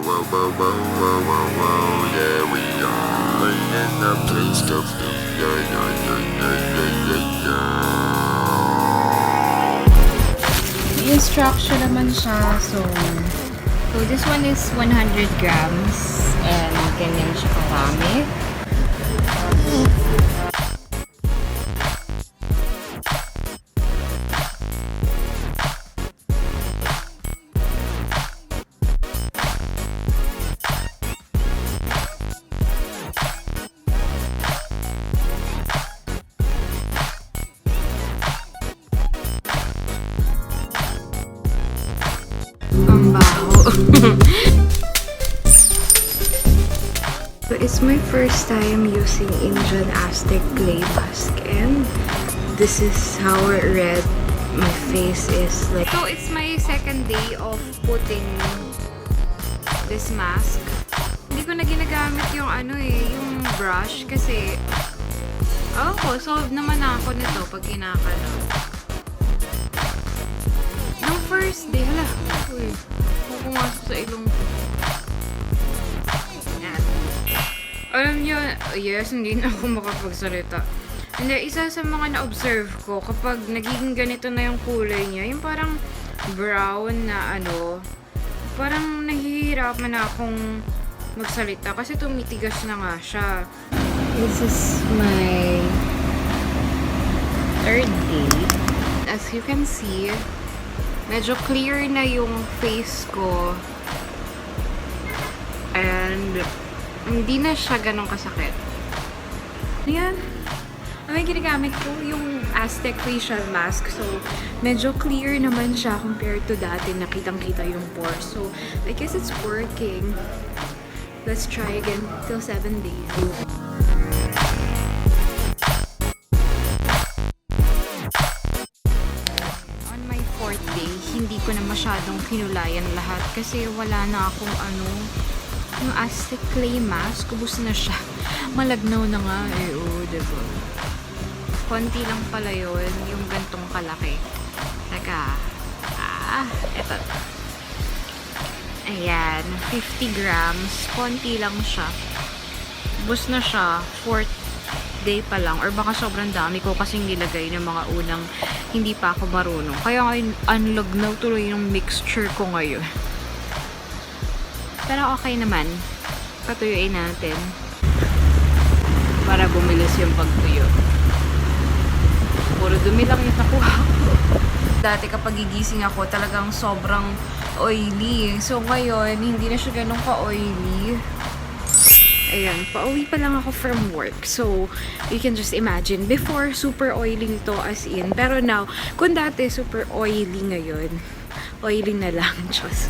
Yeah, we are in the place of May instruction naman siya. So this one is 100 grams and ganyan siya karami. Ang baho. So it's my first time using Indian AZTEC clay mask and this is how red my face is like. So it's my second day of putting this mask. Hindi ko na ginagamit yung yung brush kasi solve naman ako nito pag kinakano. Nung first day, pumasok sa ilong ko. Yan. Alam nyo, yes, hindi na ako makapagsalita. Hindi, isa sa mga na-observe ko, kapag nagiging ganito na yung kulay niya, yung parang brown na parang nahihirapan na akong magsalita kasi tumitigas na nga siya. This is my third day. As you can see, medyo clear na yung face ko. And hindi na siya ganun kasakit. Ayan. Ang ginagamit ko yung AZTEC facial mask. So, medyo clear naman siya compared to dati. Nakitang-kita yung pores. So, I guess it's working. Let's try again till 7 days. Hindi ko na masyadong kinulayan lahat kasi wala na akong yung AZTEC clay mask, ubos na siya. Malagnaw na nga diba? Konti lang pala yun, yung gantong kalaki. Teka, eto. Ayan, 50 grams, konti lang siya. Ubos na siya, 4th day pa lang, or baka sobrang dami ko kasing nilagay ng mga unang hindi pa ako marunong. Kaya ngayon, unlagnaw tuloy yung mixture ko ngayon. Pero okay naman. Patuyuin natin. Para bumilis yung pagtuyo. Puro dumi lang yung nakuha ko. Dati kapag gigising ako, talagang sobrang oily. So ngayon, hindi na siya ganun ka-oily. Ayan, pauwi pa lang ako from work. So, you can just imagine, before, super oily nito as in. Pero now, kung dati super oily ngayon, oily na lang. Just